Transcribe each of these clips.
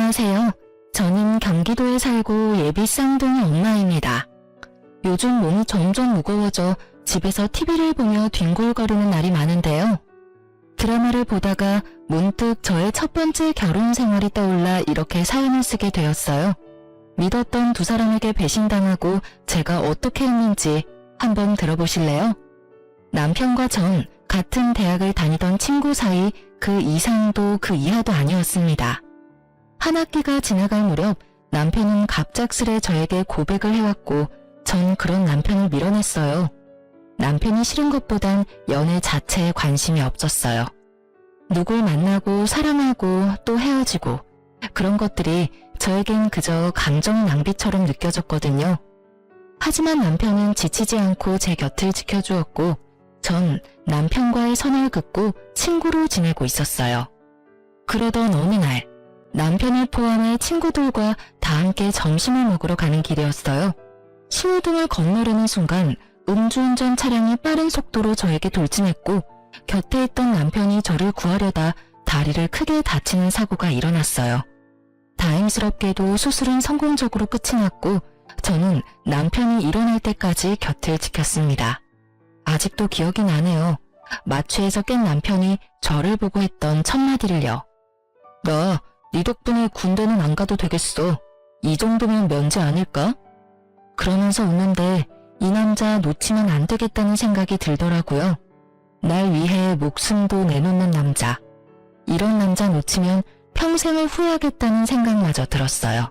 안녕하세요. 저는 경기도에 살고 예비 쌍둥이 엄마입니다. 요즘 몸이 점점 무거워져 집에서 TV를 보며 뒹굴거리는 날이 많은데요. 드라마를 보다가 문득 저의 첫 번째 결혼 생활이 떠올라 이렇게 사연을 쓰게 되었어요. 믿었던 두 사람에게 배신당하고 제가 어떻게 했는지 한번 들어보실래요? 남편과 전 같은 대학을 다니던 친구 사이 그 이상도 그 이하도 아니었습니다. 한 학기가 지나갈 무렵 남편은 갑작스레 저에게 고백을 해왔고 전 그런 남편을 밀어냈어요. 남편이 싫은 것보단 연애 자체에 관심이 없었어요. 누굴 만나고 사랑하고 또 헤어지고 그런 것들이 저에겐 그저 감정 낭비처럼 느껴졌거든요. 하지만 남편은 지치지 않고 제 곁을 지켜주었고 전 남편과의 선을 긋고 친구로 지내고 있었어요. 그러던 어느 날 남편을 포함해 친구들과 다 함께 점심을 먹으러 가는 길이었어요. 신호등을 건너려는 순간 음주운전 차량이 빠른 속도로 저에게 돌진했고 곁에 있던 남편이 저를 구하려다 다리를 크게 다치는 사고가 일어났어요. 다행스럽게도 수술은 성공적으로 끝이 났고 저는 남편이 일어날 때까지 곁을 지켰습니다. 아직도 기억이 나네요. 마취에서 깬 남편이 저를 보고 했던 첫마디를요. 나 네 덕분에 군대는 안 가도 되겠어. 이 정도면 면제 아닐까? 그러면서 웃는데 이 남자 놓치면 안 되겠다는 생각이 들더라고요. 날 위해 목숨도 내놓는 남자. 이런 남자 놓치면 평생을 후회하겠다는 생각마저 들었어요.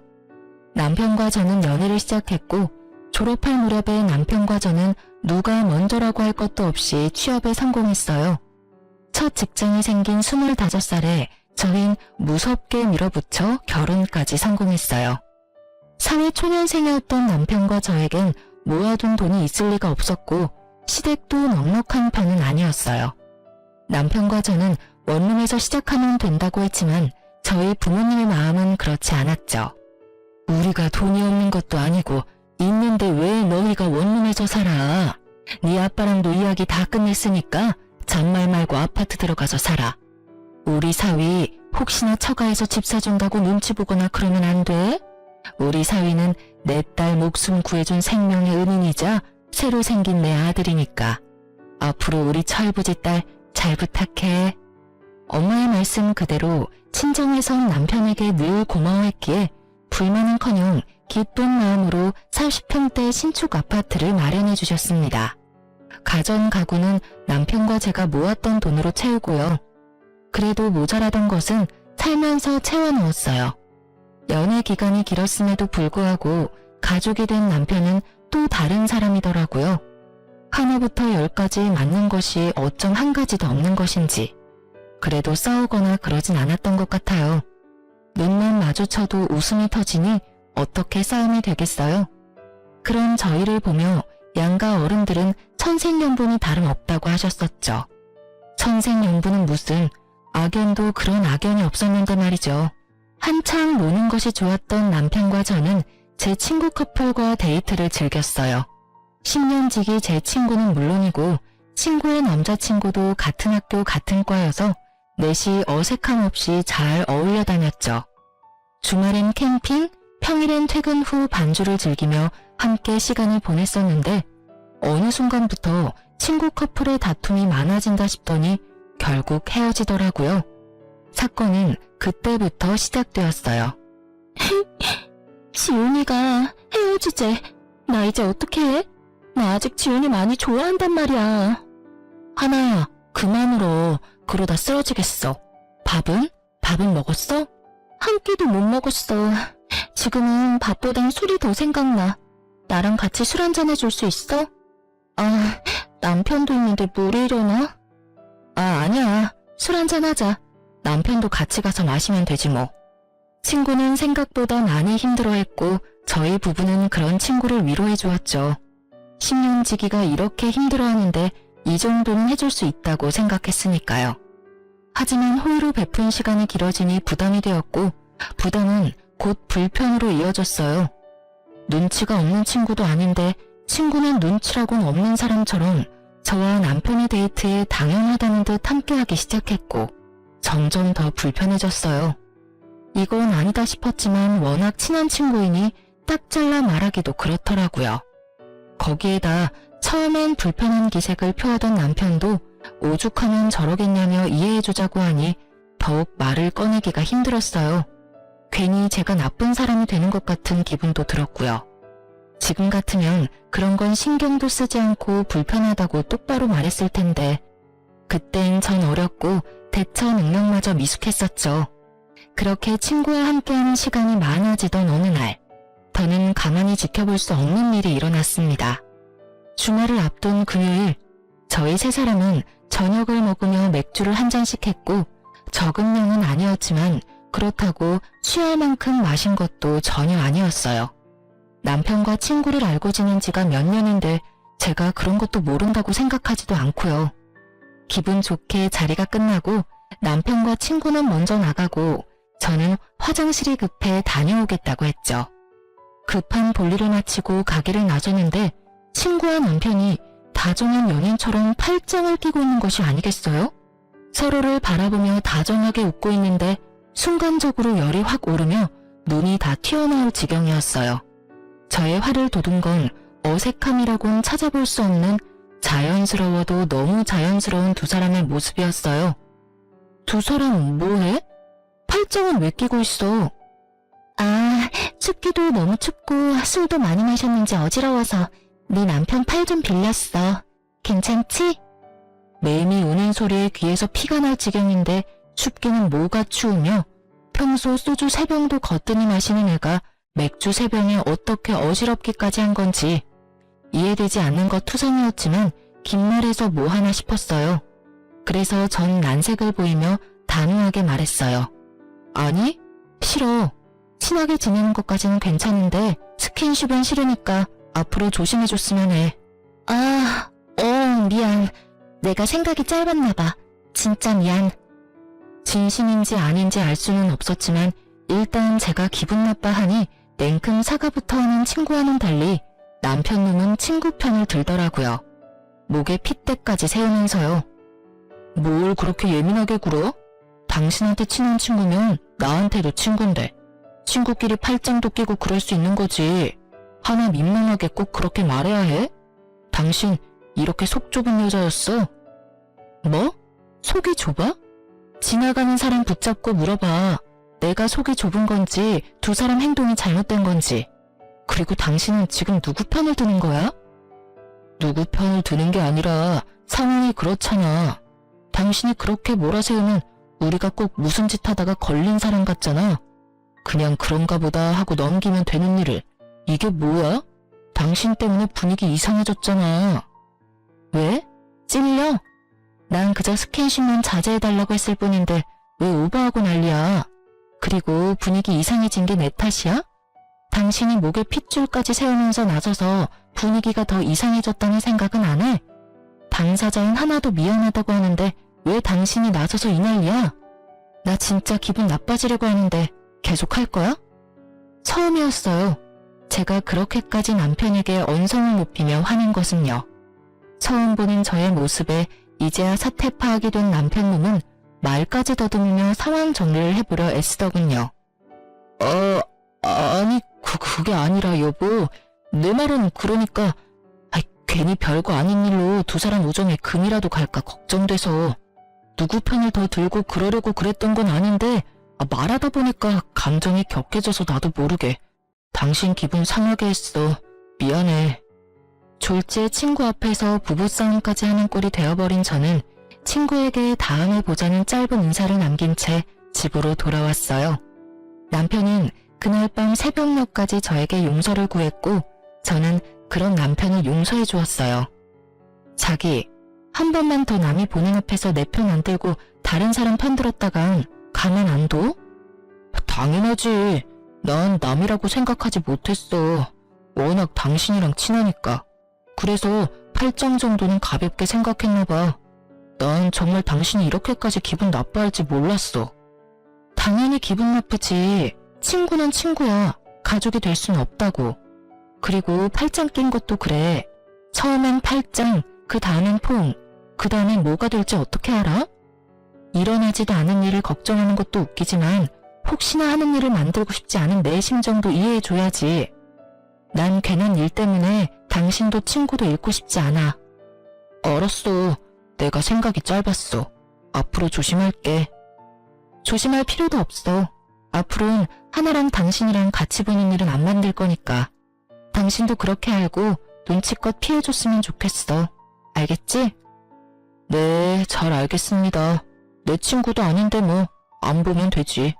남편과 저는 연애를 시작했고 졸업할 무렵에 남편과 저는 누가 먼저라고 할 것도 없이 취업에 성공했어요. 첫 직장이 생긴 25살에 저는 무섭게 밀어붙여 결혼까지 성공했어요. 사회 초년생이었던 남편과 저에겐 모아둔 돈이 있을 리가 없었고 시댁도 넉넉한 편은 아니었어요. 남편과 저는 원룸에서 시작하면 된다고 했지만 저희 부모님의 마음은 그렇지 않았죠. 우리가 돈이 없는 것도 아니고 있는데 왜 너희가 원룸에서 살아? 네 아빠랑도 이야기 다 끝냈으니까 잔말 말고 아파트 들어가서 살아. 우리 사위 혹시나 처가에서 집 사준다고 눈치 보거나 그러면 안 돼? 우리 사위는 내 딸 목숨 구해준 생명의 은인이자 새로 생긴 내 아들이니까 앞으로 우리 철부지 딸 잘 부탁해. 엄마의 말씀 그대로 친정에선 남편에게 늘 고마워했기에 불만은커녕 기쁜 마음으로 40평대 신축 아파트를 마련해 주셨습니다. 가전 가구는 남편과 제가 모았던 돈으로 채우고요. 그래도 모자라던 것은 살면서 채워 넣었어요. 연애 기간이 길었음에도 불구하고 가족이 된 남편은 또 다른 사람이더라고요. 하나부터 열까지 맞는 것이 어쩜 한 가지도 없는 것인지. 그래도 싸우거나 그러진 않았던 것 같아요. 눈만 마주쳐도 웃음이 터지니 어떻게 싸움이 되겠어요? 그런 저희를 보며 양가 어른들은 천생연분이 다름없다고 하셨었죠. 천생연분은 무슨 악연도 그런 악연이 없었는데 말이죠. 한창 노는 것이 좋았던 남편과 저는 제 친구 커플과 데이트를 즐겼어요. 10년 지기 제 친구는 물론이고 친구의 남자친구도 같은 학교 같은 과여서 넷이 어색함 없이 잘 어울려 다녔죠. 주말엔 캠핑, 평일엔 퇴근 후 반주를 즐기며 함께 시간을 보냈었는데 어느 순간부터 친구 커플의 다툼이 많아진다 싶더니 결국 헤어지더라고요. 사건은 그때부터 시작되었어요. 지훈이가 헤어지재. 나 이제 어떻게 해? 나 아직 지훈이 많이 좋아한단 말이야. 하나야, 그만 울어. 그러다 쓰러지겠어. 밥은? 밥은 먹었어? 한 끼도 못 먹었어. 지금은 밥보단 술이 더 생각나. 나랑 같이 술 한잔 해줄 수 있어? 아, 남편도 있는데 무리려나? 아니야. 술 한잔 하자. 남편도 같이 가서 마시면 되지 뭐. 친구는 생각보다 많이 힘들어했고 저희 부부는 그런 친구를 위로해 주었죠. 10년 지기가 이렇게 힘들어하는데 이 정도는 해줄 수 있다고 생각했으니까요. 하지만 호의로 베푼 시간이 길어지니 부담이 되었고 부담은 곧 불편으로 이어졌어요. 눈치가 없는 친구도 아닌데 친구는 눈치라곤 없는 사람처럼 저와 남편의 데이트에 당연하다는 듯 함께하기 시작했고 점점 더 불편해졌어요. 이건 아니다 싶었지만 워낙 친한 친구이니 딱 잘라 말하기도 그렇더라고요. 거기에다 처음엔 불편한 기색을 표하던 남편도 오죽하면 저러겠냐며 이해해주자고 하니 더욱 말을 꺼내기가 힘들었어요. 괜히 제가 나쁜 사람이 되는 것 같은 기분도 들었고요. 지금 같으면 그런 건 신경도 쓰지 않고 불편하다고 똑바로 말했을 텐데 그땐 전 어렸고 대처 능력마저 미숙했었죠. 그렇게 친구와 함께하는 시간이 많아지던 어느 날 더는 가만히 지켜볼 수 없는 일이 일어났습니다. 주말을 앞둔 금요일 저희 세 사람은 저녁을 먹으며 맥주를 한 잔씩 했고 적은 양은 아니었지만 그렇다고 취할 만큼 마신 것도 전혀 아니었어요. 남편과 친구를 알고 지낸 지가 몇 년인데 제가 그런 것도 모른다고 생각하지도 않고요. 기분 좋게 자리가 끝나고 남편과 친구는 먼저 나가고 저는 화장실이 급해 다녀오겠다고 했죠. 급한 볼일을 마치고 가기를 나서는데 친구와 남편이 다정한 연인처럼 팔짱을 끼고 있는 것이 아니겠어요? 서로를 바라보며 다정하게 웃고 있는데 순간적으로 열이 확 오르며 눈이 다 튀어나올 지경이었어요. 저의 화를 돋운 건 어색함이라곤 찾아볼 수 없는 자연스러워도 너무 자연스러운 두 사람의 모습이었어요. 두 사람 뭐해? 팔짱은 왜 끼고 있어? 아, 춥기도 너무 춥고 술도 많이 마셨는지 어지러워서 네 남편 팔 좀 빌렸어. 괜찮지? 매미 우는 소리에 귀에서 피가 날 지경인데 춥기는 뭐가 추우며 평소 소주 3병도 거뜬히 마시는 애가 맥주 3병에 어떻게 어지럽기까지 한 건지 이해되지 않는 것 투성이었지만 긴 말에서 뭐 하나 싶었어요. 그래서 전 난색을 보이며 단호하게 말했어요. 아니, 싫어. 친하게 지내는 것까지는 괜찮은데 스킨십은 싫으니까 앞으로 조심해줬으면 해. 미안. 내가 생각이 짧았나 봐. 진짜 미안. 진심인지 아닌지 알 수는 없었지만 일단 제가 기분 나빠하니 냉큼 사과부터 하는 친구와는 달리 남편 놈은 친구 편을 들더라고요. 목에 핏대까지 세우면서요. 뭘 그렇게 예민하게 굴어? 당신한테 친한 친구면 나한테도 친구인데 친구끼리 팔짱도 끼고 그럴 수 있는 거지. 하나 민망하게 꼭 그렇게 말해야 해? 당신 이렇게 속 좁은 여자였어? 뭐? 속이 좁아? 지나가는 사람 붙잡고 물어봐. 내가 속이 좁은 건지 두 사람 행동이 잘못된 건지. 그리고 당신은 지금 누구 편을 드는 거야? 누구 편을 드는 게 아니라 상황이 그렇잖아. 당신이 그렇게 몰아세우면 우리가 꼭 무슨 짓 하다가 걸린 사람 같잖아. 그냥 그런가 보다 하고 넘기면 되는 일을. 이게 뭐야? 당신 때문에 분위기 이상해졌잖아. 왜? 찔려? 난 그저 스킨십만 자제해달라고 했을 뿐인데 왜 오버하고 난리야? 그리고 분위기 이상해진 게 내 탓이야? 당신이 목에 핏줄까지 세우면서 나서서 분위기가 더 이상해졌다는 생각은 안 해? 당사자인 하나도 미안하다고 하는데 왜 당신이 나서서 이 난리야? 나 진짜 기분 나빠지려고 하는데 계속 할 거야? 처음이었어요. 제가 그렇게까지 남편에게 언성을 높이며 화낸 것은요. 처음 보는 저의 모습에 이제야 사태 파악이 된 남편놈은 말까지 더듬으며 상황 정리를 해보려 애쓰더군요. 아니 그게 아니라 여보. 내 말은 그러니까 괜히 별거 아닌 일로 두 사람 우정에 금이라도 갈까 걱정돼서 누구 편을 더 들고 그러려고 그랬던 건 아닌데 말하다 보니까 감정이 격해져서 나도 모르게 당신 기분 상하게 했어. 미안해. 졸지에 친구 앞에서 부부싸움까지 하는 꼴이 되어버린 저는 친구에게 다음에 보자는 짧은 인사를 남긴 채 집으로 돌아왔어요. 남편은 그날 밤 새벽녘까지 저에게 용서를 구했고 저는 그런 남편을 용서해 주었어요. 자기, 한 번만 더 남이 보는 앞에서 내 편 안 들고 다른 사람 편 들었다간 가만 안 둬? 당연하지. 난 남이라고 생각하지 못했어. 워낙 당신이랑 친하니까. 그래서 팔짱 정도는 가볍게 생각했나 봐. 난 정말 당신이 이렇게까지 기분 나빠할지 몰랐어. 당연히 기분 나쁘지. 친구는 친구야. 가족이 될 순 없다고. 그리고 팔짱 낀 것도 그래. 처음엔 팔짱, 그 다음엔 퐁, 그 다음엔 뭐가 될지 어떻게 알아? 일어나지도 않은 일을 걱정하는 것도 웃기지만 혹시나 하는 일을 만들고 싶지 않은 내 심정도 이해해줘야지. 난 괜한 일 때문에 당신도 친구도 잃고 싶지 않아. 알았어. 내가 생각이 짧았어. 앞으로 조심할게. 조심할 필요도 없어. 앞으로는 하나랑 당신이랑 같이 보는 일은 안 만들 거니까. 당신도 그렇게 알고 눈치껏 피해줬으면 좋겠어. 알겠지? 네, 잘 알겠습니다. 내 친구도 아닌데 뭐, 안 보면 되지.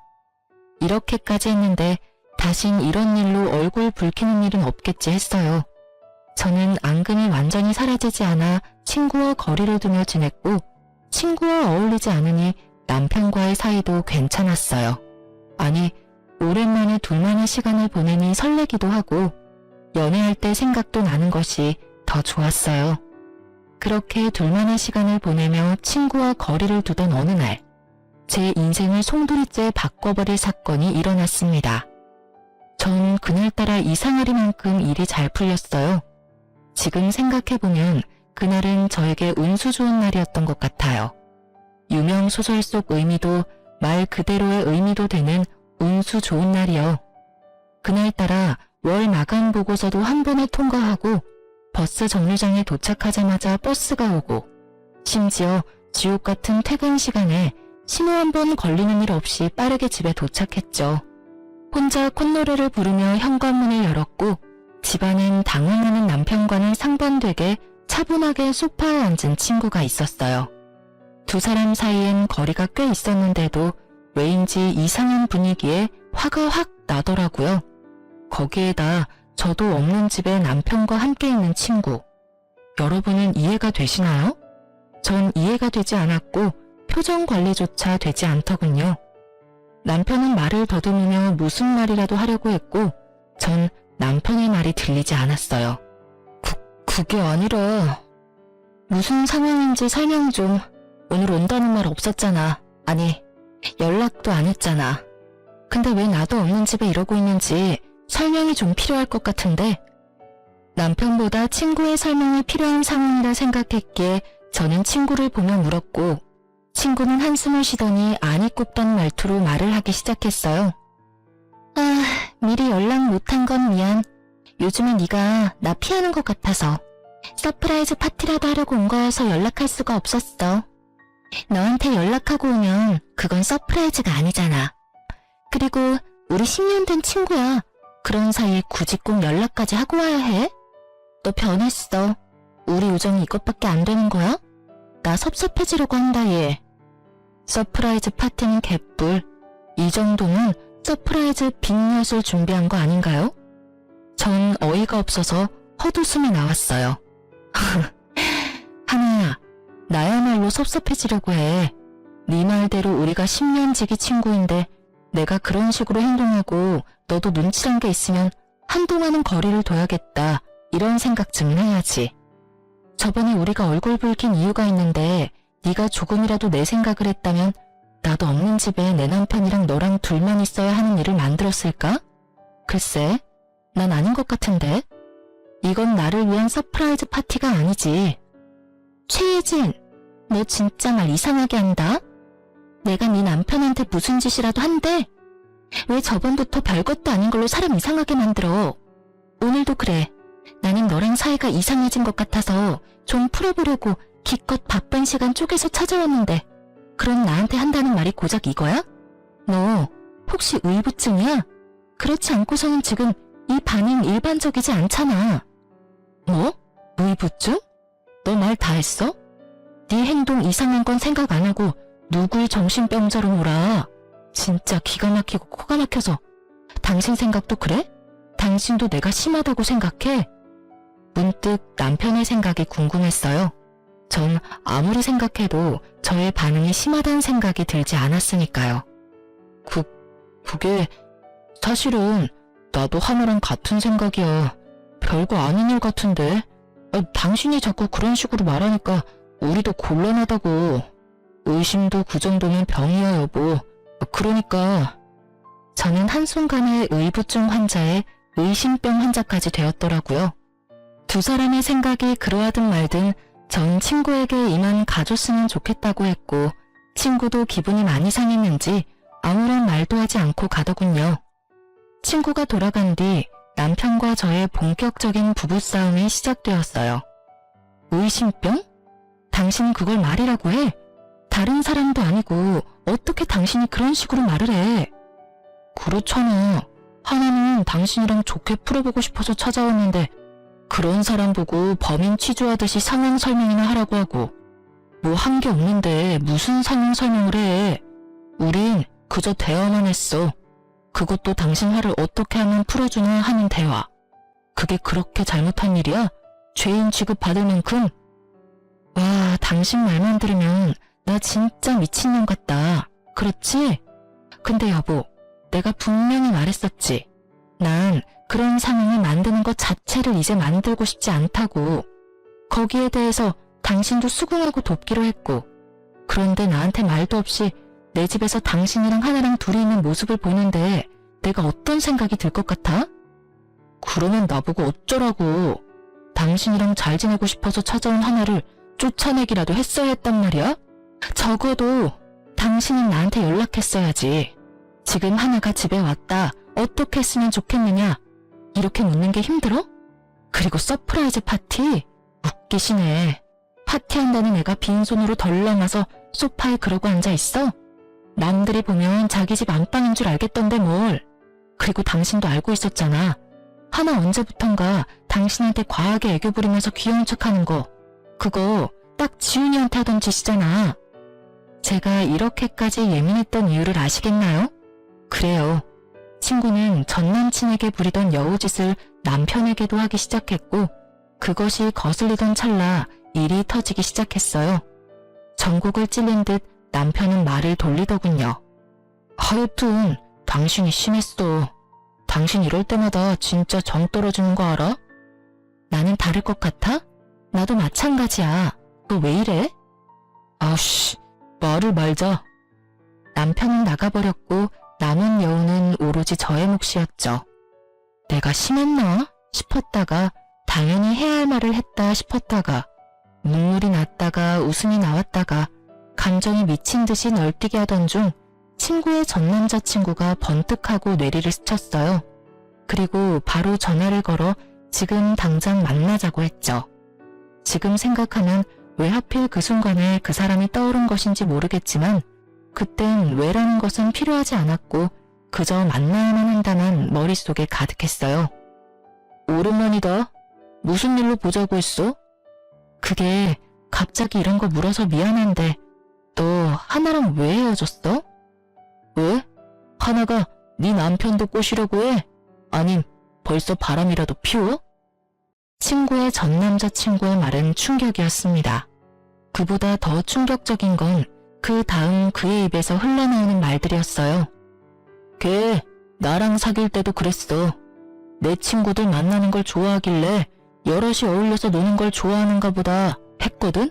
이렇게까지 했는데 다신 이런 일로 얼굴 붉히는 일은 없겠지 했어요. 저는 앙금이 완전히 사라지지 않아 친구와 거리를 두며 지냈고 친구와 어울리지 않으니 남편과의 사이도 괜찮았어요. 아니, 오랜만에 둘만의 시간을 보내니 설레기도 하고 연애할 때 생각도 나는 것이 더 좋았어요. 그렇게 둘만의 시간을 보내며 친구와 거리를 두던 어느 날, 제 인생을 송두리째 바꿔버릴 사건이 일어났습니다. 전 그날따라 이상하리만큼 일이 잘 풀렸어요. 지금 생각해보면 그날은 저에게 운수 좋은 날이었던 것 같아요. 유명 소설 속 의미도 말 그대로의 의미도 되는 운수 좋은 날이요. 그날따라 월 마감 보고서도 한 번에 통과하고 버스 정류장에 도착하자마자 버스가 오고 심지어 지옥 같은 퇴근 시간에 신호 한 번 걸리는 일 없이 빠르게 집에 도착했죠. 혼자 콧노래를 부르며 현관문을 열었고 집안엔 당황하는 남편과는 상반되게 차분하게 소파에 앉은 친구가 있었어요. 두 사람 사이엔 거리가 꽤 있었는데도 왜인지 이상한 분위기에 화가 확 나더라고요. 거기에다 저도 없는 집에 남편과 함께 있는 친구. 여러분은 이해가 되시나요? 전 이해가 되지 않았고 표정 관리조차 되지 않더군요. 남편은 말을 더듬으며 무슨 말이라도 하려고 했고 전 남편의 말이 들리지 않았어요. 그게 아니라 무슨 상황인지 설명 좀. 오늘 온다는 말 없었잖아. 아니, 연락도 안 했잖아. 근데 왜 나도 없는 집에 이러고 있는지 설명이 좀 필요할 것 같은데. 남편보다 친구의 설명이 필요한 상황이라 생각했기에 저는 친구를 보며 물었고 친구는 한숨을 쉬더니 안이 굽던 말투로 말을 하기 시작했어요. 아, 미리 연락 못한 건 미안. 요즘에 네가 나 피하는 것 같아서 서프라이즈 파티라도 하려고 온 거여서 연락할 수가 없었어. 너한테 연락하고 오면 그건 서프라이즈가 아니잖아. 그리고 우리 10년 된 친구야. 그런 사이에 굳이 꼭 연락까지 하고 와야 해? 너 변했어. 우리 우정이 이것밖에 안 되는 거야? 나 섭섭해지려고 한다 얘. 서프라이즈 파티는 개뿔. 이 정도면 서프라이즈 빅엿을 준비한 거 아닌가요? 전 어이가 없어서 헛웃음이 나왔어요. 하나야, 나야말로 섭섭해지려고 해. 네 말대로 우리가 10년 지기 친구인데 내가 그런 식으로 행동하고 너도 눈치란 게 있으면 한동안은 거리를 둬야겠다. 이런 생각쯤은 해야지. 저번에 우리가 얼굴 붉힌 이유가 있는데 네가 조금이라도 내 생각을 했다면 나도 없는 집에 내 남편이랑 너랑 둘만 있어야 하는 일을 만들었을까? 글쎄, 난 아닌 것 같은데. 이건 나를 위한 서프라이즈 파티가 아니지. 최혜진, 너 진짜 말 이상하게 한다. 내가 네 남편한테 무슨 짓이라도 한대? 왜 저번부터 별것도 아닌 걸로 사람 이상하게 만들어? 오늘도 그래. 나는 너랑 사이가 이상해진 것 같아서 좀 풀어보려고 기껏 바쁜 시간 쪼개서 찾아왔는데 그럼 나한테 한다는 말이 고작 이거야? 너 혹시 의부증이야? 그렇지 않고서는 지금 이 반응 일반적이지 않잖아. 뭐? 의부증? 너 말 다 했어? 네 행동 이상한 건 생각 안 하고 누굴 정신병자로 몰아. 진짜 기가 막히고 코가 막혀서. 당신 생각도 그래? 당신도 내가 심하다고 생각해? 문득 남편의 생각이 궁금했어요. 전 아무리 생각해도 저의 반응이 심하다는 생각이 들지 않았으니까요. 그게 사실은 나도 하나랑 같은 생각이야. 별거 아닌 일 같은데. 당신이 자꾸 그런 식으로 말하니까 우리도 곤란하다고. 의심도 그 정도면 병이야 여보. 그러니까. 저는 한순간에 의부증 환자에 의심병 환자까지 되었더라고요. 두 사람의 생각이 그러하든 말든 전 친구에게 이만 가줬으면 좋겠다고 했고 친구도 기분이 많이 상했는지 아무런 말도 하지 않고 가더군요. 친구가 돌아간 뒤 남편과 저의 본격적인 부부싸움이 시작되었어요. 의심병? 당신이 그걸 말이라고 해? 다른 사람도 아니고 어떻게 당신이 그런 식으로 말을 해? 그렇잖아. 하나는 당신이랑 좋게 풀어보고 싶어서 찾아왔는데 그런 사람 보고 범인 취조하듯이 상황 설명이나 하라고 하고 뭐 한 게 없는데 무슨 상황 설명을 해. 우린 그저 대화만 했어. 그것도 당신 화를 어떻게 하면 풀어주나 하는 대화. 그게 그렇게 잘못한 일이야? 죄인 취급받을 만큼? 와, 당신 말만 들으면 나 진짜 미친년 같다. 그렇지? 근데 여보, 내가 분명히 말했었지. 난 그런 상황을 만드는 것 자체를 이제 만들고 싶지 않다고. 거기에 대해서 당신도 수긍하고 돕기로 했고. 그런데 나한테 말도 없이 내 집에서 당신이랑 하나랑 둘이 있는 모습을 보는데 내가 어떤 생각이 들 것 같아? 그러면 나보고 어쩌라고. 당신이랑 잘 지내고 싶어서 찾아온 하나를 쫓아내기라도 했어야 했단 말이야? 적어도 당신은 나한테 연락했어야지. 지금 하나가 집에 왔다. 어떻게 했으면 좋겠느냐? 이렇게 묻는 게 힘들어? 그리고 서프라이즈 파티? 웃기시네. 파티한다는 애가 빈손으로 덜렁 와서 소파에 그러고 앉아있어? 남들이 보면 자기 집 안방인 줄 알겠던데 뭘. 그리고 당신도 알고 있었잖아. 하나 언제부턴가 당신한테 과하게 애교 부리면서 귀여운 척하는 거. 그거 딱 지훈이한테 하던 짓이잖아. 제가 이렇게까지 예민했던 이유를 아시겠나요? 그래요. 친구는 전 남친에게 부리던 여우짓을 남편에게도 하기 시작했고 그것이 거슬리던 찰나 일이 터지기 시작했어요. 전곡을 찔린 듯 남편은 말을 돌리더군요. 하여튼 당신이 심했어. 당신 이럴 때마다 진짜 정 떨어지는 거 알아? 나는 다를 것 같아? 나도 마찬가지야. 너 왜 이래? 아우씨, 말을 말자. 남편은 나가버렸고 남은 여우는 오로지 저의 몫이었죠. 내가 심했나 싶었다가 당연히 해야 할 말을 했다 싶었다가 눈물이 났다가 웃음이 나왔다가 감정이 미친 듯이 널뛰게 하던 중 친구의 전 남자친구가 번뜩하고 뇌리를 스쳤어요. 그리고 바로 전화를 걸어 지금 당장 만나자고 했죠. 지금 생각하면 왜 하필 그 순간에 그 사람이 떠오른 것인지 모르겠지만 그땐 왜라는 것은 필요하지 않았고 그저 만나야만 한다만 머릿속에 가득했어요. 오랜만이다. 무슨 일로 보자고 했어? 그게 갑자기 이런 거 물어서 미안한데 너 하나랑 왜 헤어졌어? 왜? 하나가 네 남편도 꼬시려고 해? 아님 벌써 바람이라도 피워? 친구의 전 남자친구의 말은 충격이었습니다. 그보다 더 충격적인 건 그 다음 그의 입에서 흘러나오는 말들이었어요. 걔 나랑 사귈 때도 그랬어. 내 친구들 만나는 걸 좋아하길래 여럿이 어울려서 노는 걸 좋아하는가 보다 했거든?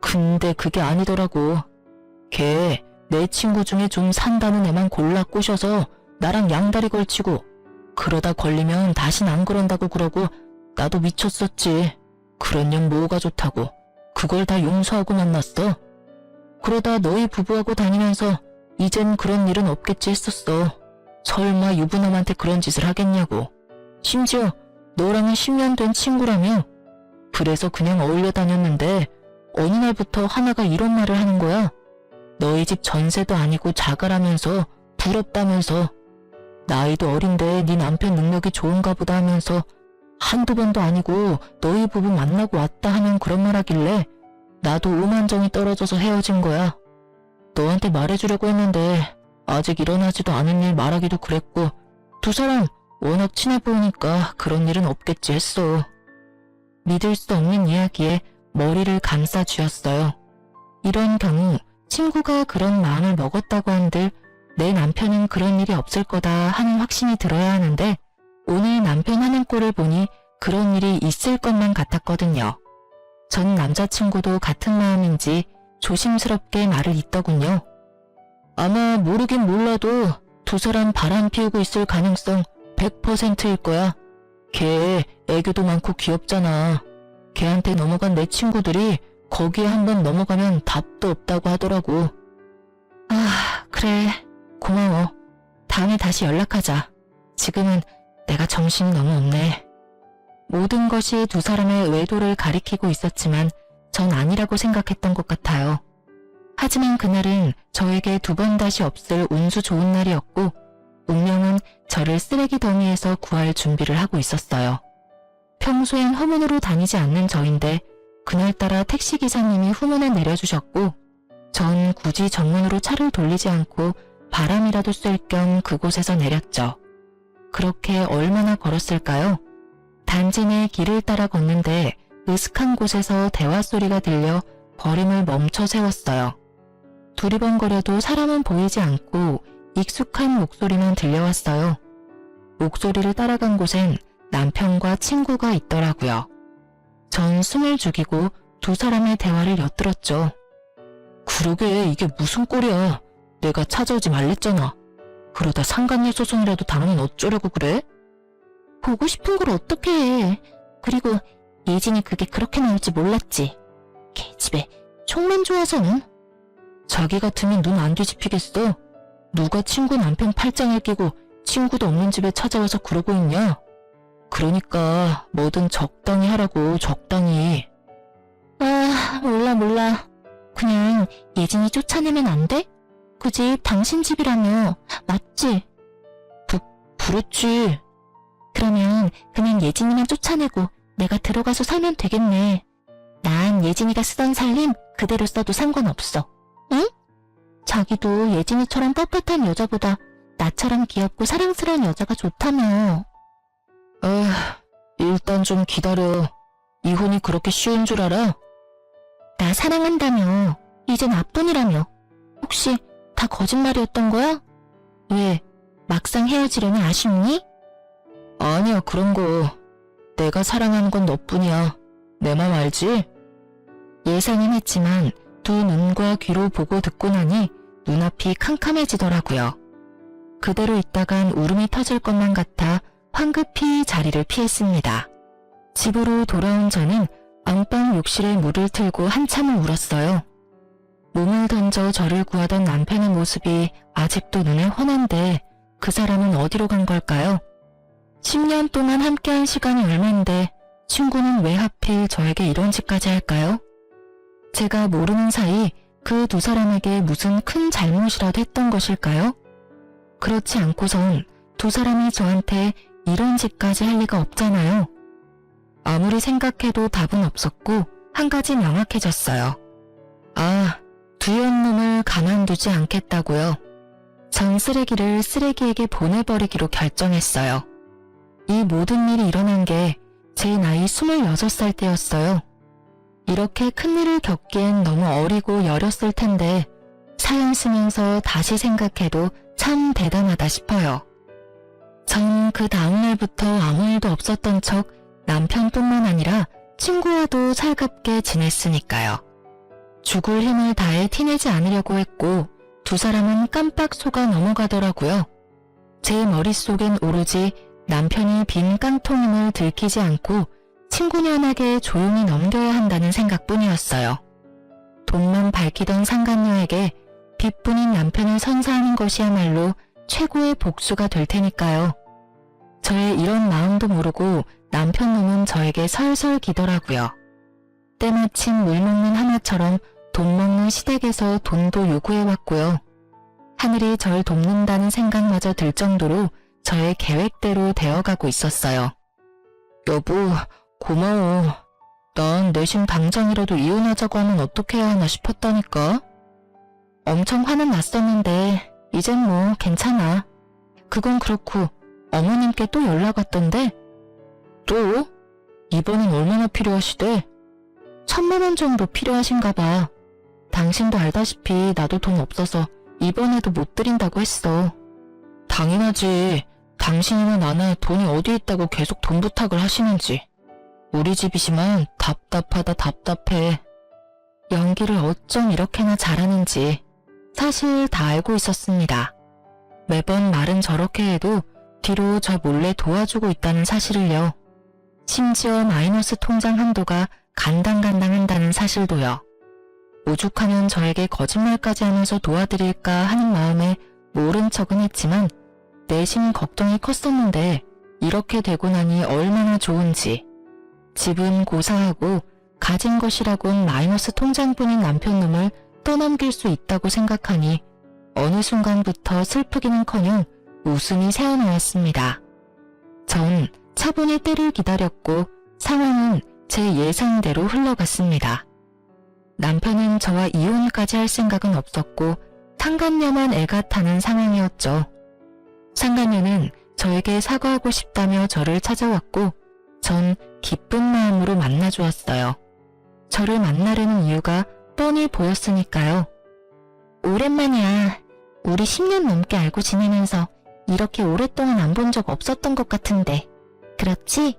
근데 그게 아니더라고. 걔 내 친구 중에 좀 산다는 애만 골라 꼬셔서 나랑 양다리 걸치고 그러다 걸리면 다신 안 그런다고 그러고 나도 미쳤었지. 그런 년 뭐가 좋다고 그걸 다 용서하고 만났어. 그러다 너희 부부하고 다니면서 이젠 그런 일은 없겠지 했었어. 설마 유부남한테 그런 짓을 하겠냐고. 심지어 너랑은 10년 된 친구라며. 그래서 그냥 어울려 다녔는데 어느 날부터 하나가 이런 말을 하는 거야. 너희 집 전세도 아니고 자가라면서 부럽다면서. 나이도 어린데 네 남편 능력이 좋은가 보다 하면서 한두 번도 아니고 너희 부부 만나고 왔다 하면 그런 말 하길래 나도 오만정이 떨어져서 헤어진 거야. 너한테 말해주려고 했는데 아직 일어나지도 않은 일 말하기도 그랬고 두 사람 워낙 친해 보이니까 그런 일은 없겠지 했어. 믿을 수 없는 이야기에 머리를 감싸 쥐었어요. 이런 경우 친구가 그런 마음을 먹었다고 한들 내 남편은 그런 일이 없을 거다 하는 확신이 들어야 하는데 오늘 남편 하는 꼴을 보니 그런 일이 있을 것만 같았거든요. 전 남자친구도 같은 마음인지 조심스럽게 말을 잇더군요. 아마 모르긴 몰라도 두 사람 바람 피우고 있을 가능성 100%일 거야. 걔 애교도 많고 귀엽잖아. 걔한테 넘어간 내 친구들이 거기에 한번 넘어가면 답도 없다고 하더라고. 아, 그래. 고마워. 다음에 다시 연락하자. 지금은 내가 정신이 너무 없네. 모든 것이 두 사람의 외도를 가리키고 있었지만 전 아니라고 생각했던 것 같아요. 하지만 그날은 저에게 두 번 다시 없을 운수 좋은 날이었고 운명은 저를 쓰레기 더미에서 구할 준비를 하고 있었어요. 평소엔 후문으로 다니지 않는 저인데 그날따라 택시기사님이 후문에 내려주셨고 전 굳이 정문으로 차를 돌리지 않고 바람이라도 쐴 겸 그곳에서 내렸죠. 그렇게 얼마나 걸었을까요? 단지 내 길을 따라 걷는데 으슥한 곳에서 대화 소리가 들려 걸음을 멈춰 세웠어요. 두리번거려도 사람은 보이지 않고 익숙한 목소리만 들려왔어요. 목소리를 따라간 곳엔 남편과 친구가 있더라고요. 전 숨을 죽이고 두 사람의 대화를 엿들었죠. 그러게 이게 무슨 꼴이야. 내가 찾아오지 말랬잖아. 그러다 상간녀 소송이라도 당하면 어쩌려고 그래? 보고 싶은 걸 어떻게 해. 그리고 예진이 그게 그렇게 나올지 몰랐지. 개집애 총만 좋아서는. 자기 같으면 눈 안 뒤집히겠어. 누가 친구 남편 팔짱을 끼고 친구도 없는 집에 찾아와서 그러고 있냐? 그러니까 뭐든 적당히 하라고, 적당히. 아, 몰라. 그냥 예진이 쫓아내면 안 돼? 그 집 당신 집이라며. 맞지? 그렇지. 그러면 그냥 예진이만 쫓아내고 내가 들어가서 살면 되겠네. 난 예진이가 쓰던 살림 그대로 써도 상관없어. 응? 자기도 예진이처럼 떳떳한 여자보다 나처럼 귀엽고 사랑스러운 여자가 좋다며. 일단 좀 기다려. 이혼이 그렇게 쉬운 줄 알아? 나 사랑한다며. 이젠 앞돈이라며. 혹시 다 거짓말이었던 거야? 왜? 막상 헤어지려니 아쉽니? 아니야, 그런 거. 내가 사랑하는 건 너뿐이야. 내 맘 알지? 예상은 했지만 두 눈과 귀로 보고 듣고 나니 눈앞이 캄캄해지더라고요. 그대로 있다간 울음이 터질 것만 같아 황급히 자리를 피했습니다. 집으로 돌아온 저는 안방 욕실에 물을 틀고 한참을 울었어요. 몸을 던져 저를 구하던 남편의 모습이 아직도 눈에 훤한데 그 사람은 어디로 간 걸까요? 10년 동안 함께한 시간이 얼만데 친구는 왜 하필 저에게 이런 짓까지 할까요? 제가 모르는 사이 그 두 사람에게 무슨 큰 잘못이라도 했던 것일까요? 그렇지 않고선 두 사람이 저한테 이런 짓까지 할 리가 없잖아요. 아무리 생각해도 답은 없었고 한 가지 명확해졌어요. 아, 두연 놈을 가만두지 않겠다고요. 전 쓰레기를 쓰레기에게 보내버리기로 결정했어요. 이 모든 일이 일어난 게 제 나이 26살 때였어요. 이렇게 큰일을 겪기엔 너무 어리고 여렸을 텐데 사연 쓰면서 다시 생각해도 참 대단하다 싶어요. 전 그 다음날부터 아무 일도 없었던 척 남편뿐만 아니라 친구와도 살갑게 지냈으니까요. 죽을 힘을 다해 티내지 않으려고 했고 두 사람은 깜빡 속아 넘어가더라고요. 제 머릿속엔 오로지 남편이 빈 깡통임을 들키지 않고 친구년에게 조용히 넘겨야 한다는 생각뿐이었어요. 돈만 밝히던 상간녀에게 빚뿐인 남편을 선사하는 것이야말로 최고의 복수가 될 테니까요. 저의 이런 마음도 모르고 남편 놈은 저에게 설설 기더라고요. 때마침 물 먹는 하마처럼 돈 먹는 시댁에서 돈도 요구해왔고요. 하늘이 절 돕는다는 생각마저 들 정도로 저의 계획대로 되어가고 있었어요. 여보, 고마워. 난 내심 당장이라도 이혼하자고 하면 어떻게 해야 하나 싶었다니까. 엄청 화는 났었는데 이젠 뭐 괜찮아. 그건 그렇고 어머님께 또 연락 왔던데. 또? 이번엔 얼마나 필요하시대? 1,000만 원 정도 필요하신가 봐. 당신도 알다시피 나도 돈 없어서 이번에도 못 드린다고 했어. 당연하지. 당신이나 나나 돈이 어디 있다고 계속 돈 부탁을 하시는지. 우리 집이지만 답답하다 답답해. 연기를 어쩜 이렇게나 잘하는지 사실 다 알고 있었습니다. 매번 말은 저렇게 해도 뒤로 저 몰래 도와주고 있다는 사실을요. 심지어 마이너스 통장 한도가 간당간당한다는 사실도요. 오죽하면 저에게 거짓말까지 하면서 도와드릴까 하는 마음에 모른 척은 했지만 내심 걱정이 컸었는데 이렇게 되고 나니 얼마나 좋은지. 집은 고사하고 가진 것이라곤 마이너스 통장뿐인 남편놈을 떠넘길 수 있다고 생각하니 어느 순간부터 슬프기는커녕 웃음이 새어나왔습니다. 전 차분히 때를 기다렸고 상황은 제 예상대로 흘러갔습니다. 남편은 저와 이혼까지 할 생각은 없었고 상간녀만 애가 타는 상황이었죠. 상간녀는 저에게 사과하고 싶다며 저를 찾아왔고 전 기쁜 마음으로 만나주었어요. 저를 만나려는 이유가 뻔히 보였으니까요. 오랜만이야. 우리 10년 넘게 알고 지내면서 이렇게 오랫동안 안 본 적 없었던 것 같은데. 그렇지?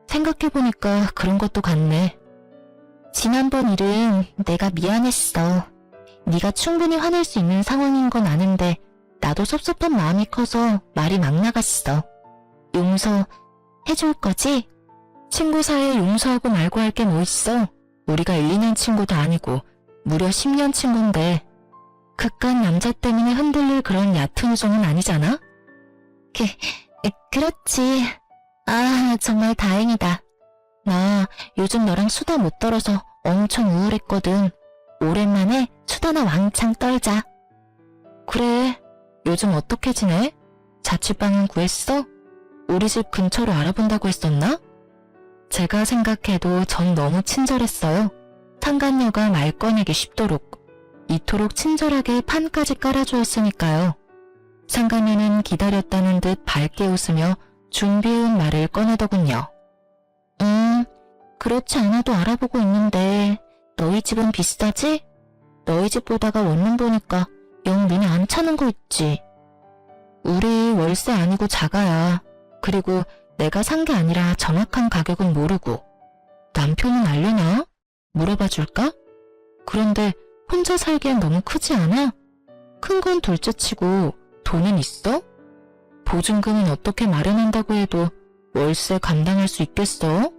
생각해보니까 그런 것도 같네. 지난번 일은 내가 미안했어. 네가 충분히 화낼 수 있는 상황인 건 아는데 나도 섭섭한 마음이 커서 말이 막 나갔어. 용서해줄 거지? 친구 사이에 용서하고 말고 할 게 뭐 있어? 우리가 1, 2년 친구도 아니고 무려 10년 친구인데 그깟 남자 때문에 흔들릴 그런 얕은 우정은 아니잖아? 그렇지. 아, 정말 다행이다. 나 요즘 너랑 수다 못 떨어서 엄청 우울했거든. 오랜만에 수다나 왕창 떨자. 그래. 요즘 어떻게 지내? 자취방은 구했어? 우리 집 근처로 알아본다고 했었나? 제가 생각해도 전 너무 친절했어요. 상간녀가 말 꺼내기 쉽도록. 이토록 친절하게 판까지 깔아주었으니까요. 상간녀는 기다렸다는 듯 밝게 웃으며 준비해온 말을 꺼내더군요. 그렇지 않아도 알아보고 있는데 너희 집은 비싸지? 너희 집 보다가 원룸 보니까 영 눈에 안 차는 거 있지. 우리 월세 아니고 자가야. 그리고 내가 산 게 아니라 정확한 가격은 모르고. 남편은 알려나? 물어봐 줄까? 그런데 혼자 살기엔 너무 크지 않아? 큰 건 둘째치고 돈은 있어? 보증금은 어떻게 마련한다고 해도 월세 감당할 수 있겠어?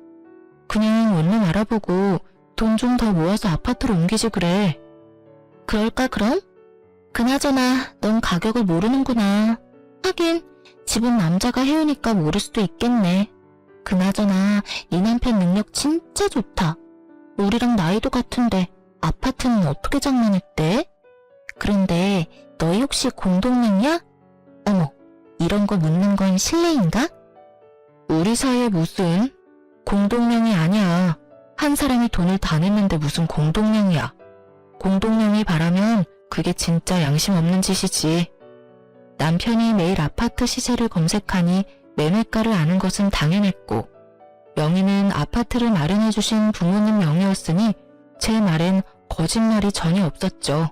그냥 원룸 알아보고 돈 좀 더 모아서 아파트로 옮기지 그래. 그럴까 그럼? 그나저나 넌 가격을 모르는구나. 하긴 집은 남자가 해오니까 모를 수도 있겠네. 그나저나 이 남편 능력 진짜 좋다. 우리랑 나이도 같은데 아파트는 어떻게 장만했대? 그런데 너희 혹시 공동명이야? 어머, 이런 거 묻는 건 실례인가? 우리 사이에 무슨 공동명이 아니야. 한 사람이 돈을 다 냈는데 무슨 공동명이야. 공동명이 바라면 그게 진짜 양심 없는 짓이지. 남편이 매일 아파트 시세를 검색하니 매매가를 아는 것은 당연했고 명의는 아파트를 마련해주신 부모님 명의였으니 제 말엔 거짓말이 전혀 없었죠.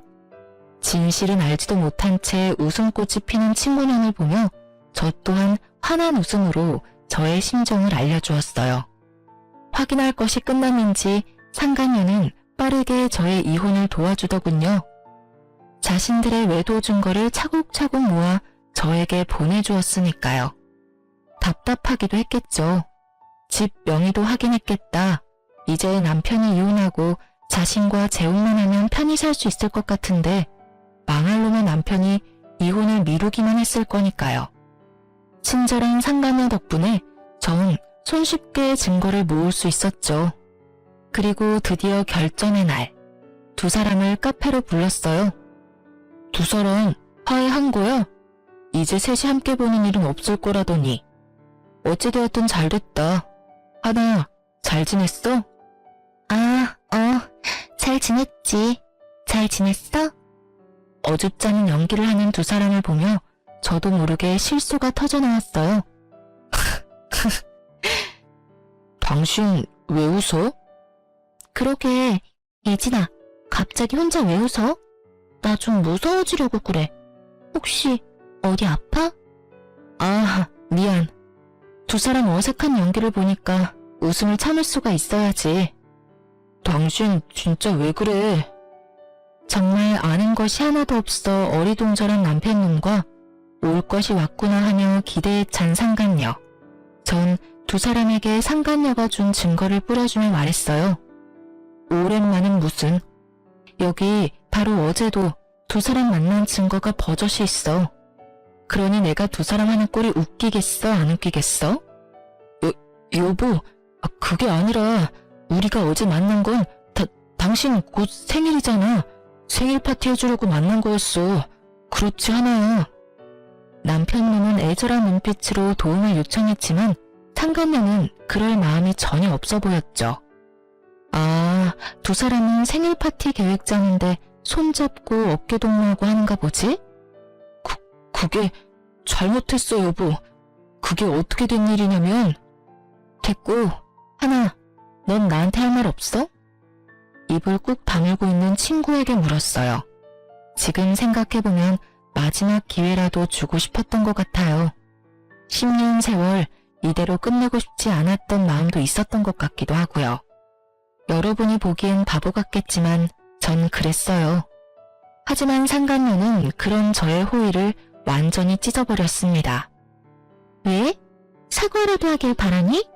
진실은 알지도 못한 채 웃음꽃이 피는 친구년을 보며 저 또한 환한 웃음으로 저의 심정을 알려주었어요. 확인할 것이 끝남인지 상간녀는 빠르게 저의 이혼을 도와주더군요. 자신들의 외도 증거를 차곡차곡 모아 저에게 보내주었으니까요. 답답하기도 했겠죠. 집 명의도 확인했겠다. 이제 남편이 이혼하고 자신과 재혼만 하면 편히 살 수 있을 것 같은데 망할 놈의 남편이 이혼을 미루기만 했을 거니까요. 친절한 상간녀 덕분에 전 손쉽게 증거를 모을 수 있었죠. 그리고 드디어 결전의 날, 두 사람을 카페로 불렀어요. 두 사람 화해한 거야? 이제 셋이 함께 보는 일은 없을 거라더니. 어찌되었든 잘 됐다. 하나, 잘 지냈어? 잘 지냈지. 잘 지냈어? 어줍잖은 연기를 하는 두 사람을 보며 저도 모르게 실수가 터져나왔어요. 당신 왜 웃어? 그러게, 예진아, 갑자기 혼자 왜 웃어? 나 좀 무서워지려고 그래. 혹시 어디 아파? 아, 미안. 두 사람 어색한 연기를 보니까 웃음을 참을 수가 있어야지. 당신 진짜 왜 그래? 정말 아는 것이 하나도 없어 어리둥절한 남편놈과 올 것이 왔구나 하며 기대에 찬 상간녀. 전 두 사람에게 상간녀가 준 증거를 뿌려주며 말했어요. 오랜만은 무슨. 여기 바로 어제도 두 사람 만난 증거가 버젓이 있어. 그러니 내가 두 사람 하는 꼴이 웃기겠어, 안 웃기겠어? 여보, 그게 아니라 우리가 어제 만난 건 당신 곧 생일이잖아. 생일 파티 해주려고 만난 거였어. 그렇지 않아요? 남편분은 애절한 눈빛으로 도움을 요청했지만 상간녀는 그럴 마음이 전혀 없어 보였죠. 아, 두 사람은 생일 파티 계획 짜는데 손잡고 어깨동무하고 하는가 보지? 그게 잘못했어, 여보. 그게 어떻게 된 일이냐면. 됐고, 하나, 넌 나한테 할 말 없어? 입을 꾹 다물고 있는 친구에게 물었어요. 지금 생각해보면 마지막 기회라도 주고 싶었던 것 같아요. 10년 세월 이대로 끝내고 싶지 않았던 마음도 있었던 것 같기도 하고요. 여러분이 보기엔 바보 같겠지만 전 그랬어요. 하지만 상간녀는 그런 저의 호의를 완전히 찢어버렸습니다. 왜? 사과라도 하길 바라니?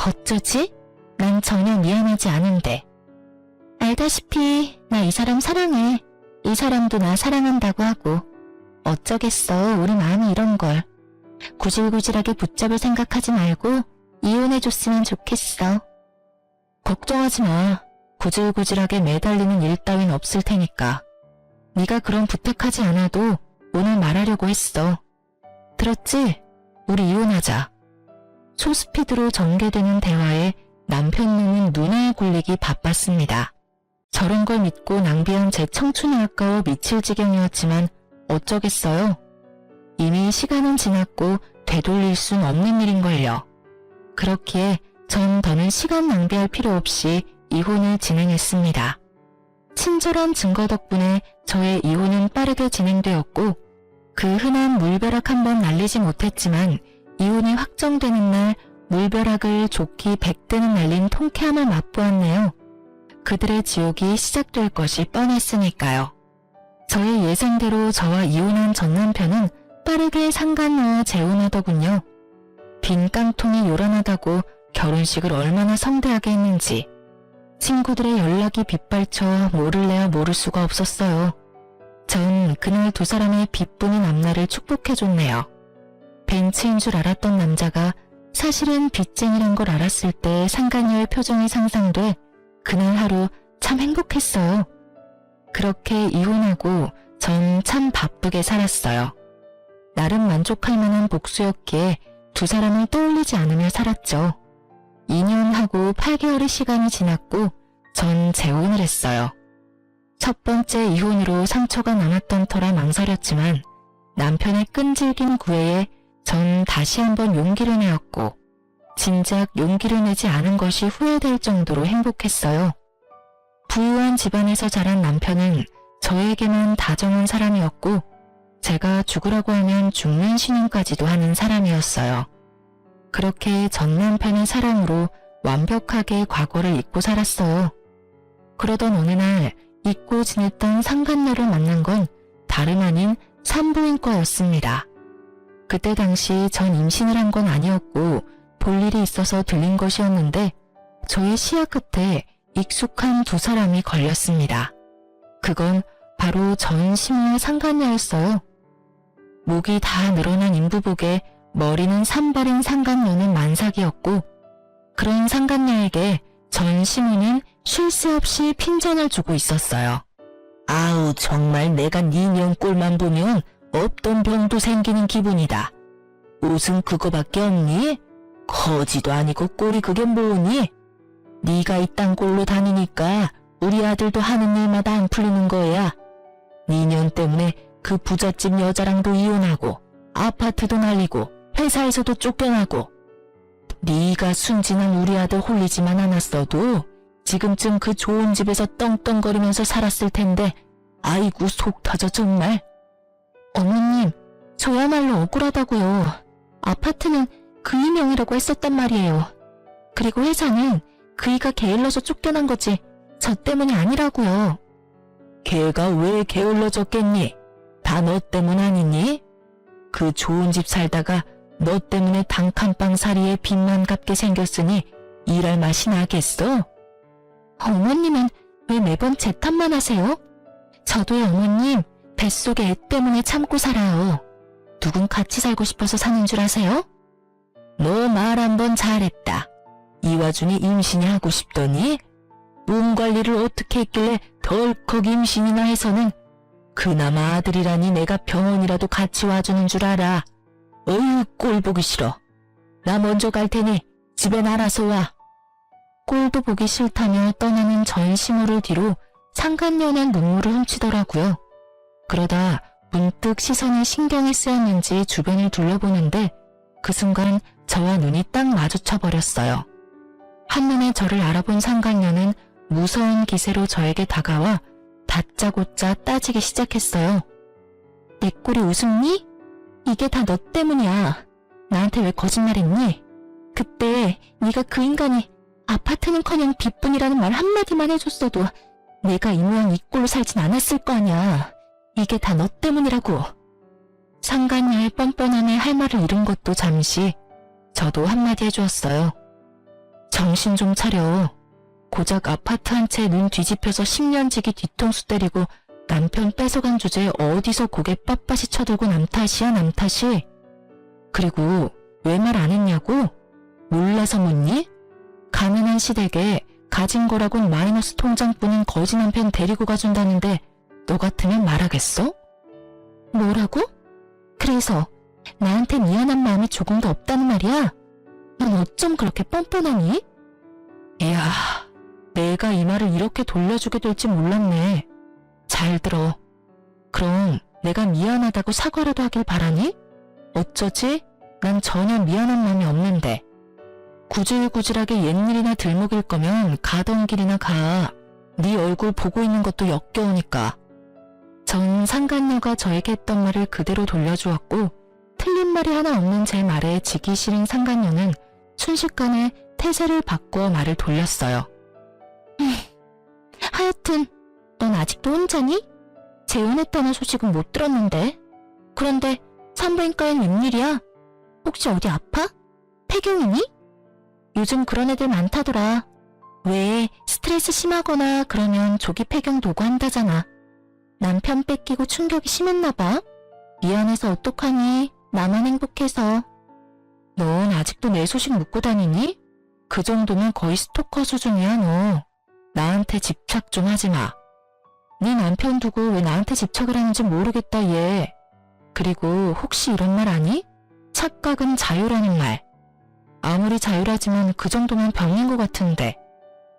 어쩌지? 난 전혀 미안하지 않은데. 알다시피 나 이 사람 사랑해. 이 사람도 나 사랑한다고 하고. 어쩌겠어, 우리 마음이 이런 걸. 구질구질하게 붙잡을 생각하지 말고 이혼해줬으면 좋겠어. 걱정하지 마. 구질구질하게 매달리는 일 따윈 없을 테니까. 네가 그런 부탁하지 않아도 오늘 말하려고 했어. 들었지? 우리 이혼하자. 초스피드로 전개되는 대화에 남편 눈은 눈알 굴리기 바빴습니다. 저런 걸 믿고 낭비한 제 청춘이 아까워 미칠 지경이었지만 어쩌겠어요. 이미 시간은 지났고 되돌릴 순 없는 일인걸요. 그렇기에 전 더는 시간 낭비할 필요 없이 이혼을 진행했습니다. 친절한 증거 덕분에 저의 이혼은 빠르게 진행되었고 그 흔한 물벼락 한 번 날리지 못했지만 이혼이 확정되는 날 물벼락을 좋기 100대는 날린 통쾌함을 맛보았네요. 그들의 지옥이 시작될 것이 뻔했으니까요. 저의 예상대로 저와 이혼한 전 남편은 빠르게 상간녀와 재혼하더군요. 빈 깡통이 요란하다고 결혼식을 얼마나 성대하게 했는지 친구들의 연락이 빗발쳐 모를래야 모를 수가 없었어요. 전 그날 두 사람의 빚뿐인 앞날을 축복해줬네요. 벤츠인 줄 알았던 남자가 사실은 빚쟁이란 걸 알았을 때 상간녀의 표정이 상상돼 그날 하루 참 행복했어요. 그렇게 이혼하고 전 참 바쁘게 살았어요. 나름 만족할 만한 복수였기에 두 사람을 떠올리지 않으며 살았죠. 2년하고 8개월의 시간이 지났고 전 재혼을 했어요. 첫 번째 이혼으로 상처가 남았던 터라 망설였지만 남편의 끈질긴 구애에 전 다시 한번 용기를 내었고 진작 용기를 내지 않은 것이 후회될 정도로 행복했어요. 부유한 집안에서 자란 남편은 저에게만 다정한 사람이었고 제가 죽으라고 하면 죽는 신용까지도 하는 사람이었어요. 그렇게 전 남편의 사랑으로 완벽하게 과거를 잊고 살았어요. 그러던 어느 날 잊고 지냈던 상간녀를 만난 건 다름 아닌 산부인과였습니다. 그때 당시 전 임신을 한 건 아니었고 볼 일이 있어서 들린 것이었는데 저의 시야 끝에 익숙한 두 사람이 걸렸습니다. 그건 바로 전 심야 상간녀였어요. 목이 다 늘어난 인부복에 머리는 산발인 상간녀는 만삭이었고 그런 상간녀에게 전 시무는 쉴 새 없이 핀잔을 주고 있었어요. 아우 정말 내가 네 년 꼴만 보면 없던 병도 생기는 기분이다. 옷은 그거밖에 없니? 거지도 아니고 꼴이 그게 뭐니? 네가 이딴 꼴로 다니니까 우리 아들도 하는 일마다 안 풀리는 거야. 네 년 때문에 그 부잣집 여자랑도 이혼하고 아파트도 날리고 회사에서도 쫓겨나고 네가 순진한 우리 아들 홀리지만 않았어도 지금쯤 그 좋은 집에서 떵떵거리면서 살았을 텐데 아이고 속 터져 정말. 어머님, 저야말로 억울하다고요. 아파트는 그이 명의라고 했었단 말이에요. 그리고 회사는 그이가 게을러서 쫓겨난 거지 저 때문이 아니라고요. 걔가 왜 게을러졌겠니? 다 너 때문 아니니? 그 좋은 집 살다가 너 때문에 단칸방 살이에 빚만 갚게 생겼으니 일할 맛이 나겠어? 어머님은 왜 매번 제 탓만 하세요? 저도요 어머님, 뱃속에 애 때문에 참고 살아요. 누군 같이 살고 싶어서 사는 줄 아세요? 너 말 한번 잘했다. 이 와중에 임신이 하고 싶더니 몸 관리를 어떻게 했길래 덜컥 임신이나 해서는 그나마 아들이라니 내가 병원이라도 같이 와주는 줄 알아. 어휴, 꼴 보기 싫어. 나 먼저 갈 테니 집엔 알아서 와. 꼴도 보기 싫다며 떠나는 전시모를 뒤로 상간연한 눈물을 훔치더라고요. 그러다 문득 시선에 신경이 쓰였는지 주변을 둘러보는데 그 순간 저와 눈이 딱 마주쳐버렸어요. 한눈에 저를 알아본 상간녀는 무서운 기세로 저에게 다가와 다짜고짜 따지기 시작했어요. 내 꼴이 우습니? 이게 다 너 때문이야. 나한테 왜 거짓말했니? 그때 네가 그 인간이 아파트는커녕 빚뿐이라는 말 한마디만 해줬어도 내가 이 모양 이 꼴로 살진 않았을 거 아냐. 이게 다 너 때문이라고. 상간녀의 뻔뻔함에 할 말을 잃은 것도 잠시 저도 한마디 해주었어요. 정신 좀 차려. 고작 아파트 한 채 눈 뒤집혀서 10년지기 뒤통수 때리고 남편 뺏어간 주제에 어디서 고개 빳빳이 쳐들고 남 탓이야, 남 탓이. 그리고 왜 말 안 했냐고? 몰라서 묻니? 가난한 시댁에 가진 거라곤 마이너스 통장뿐인 거지 남편 데리고 가준다는데 너 같으면 말하겠어? 뭐라고? 그래서 나한테 미안한 마음이 조금도 없다는 말이야? 넌 어쩜 그렇게 뻔뻔하니? 이야, 내가 이 말을 이렇게 돌려주게 될지 몰랐네. 잘 들어. 그럼 내가 미안하다고 사과라도 하길 바라니? 어쩌지? 난 전혀 미안한 마음이 없는데. 구질구질하게 옛일이나 들먹일 거면 가던 길이나 가. 네 얼굴 보고 있는 것도 역겨우니까. 전 상간녀가 저에게 했던 말을 그대로 돌려주었고 틀린 말이 하나 없는 제 말에 지기 싫은 상간녀는 순식간에 태세를 바꾸어 말을 돌렸어요. 하여튼 넌 아직도 혼자니? 재혼했다는 소식은 못 들었는데. 그런데 산부인과엔 웬일이야? 혹시 어디 아파? 폐경이니? 요즘 그런 애들 많다더라. 왜 스트레스 심하거나 그러면 조기 폐경 도구 한다잖아. 남편 뺏기고 충격이 심했나봐. 미안해서 어떡하니? 나만 행복해서. 넌 아직도 내 소식 묻고 다니니? 그 정도면 거의 스토커 수준이야 너. 나한테 집착 좀 하지 마. 네 남편 두고 왜 나한테 집착을 하는지 모르겠다 얘. 그리고 혹시 이런 말 아니? 착각은 자유라는 말. 아무리 자유라지만 그 정도면 병인 것 같은데.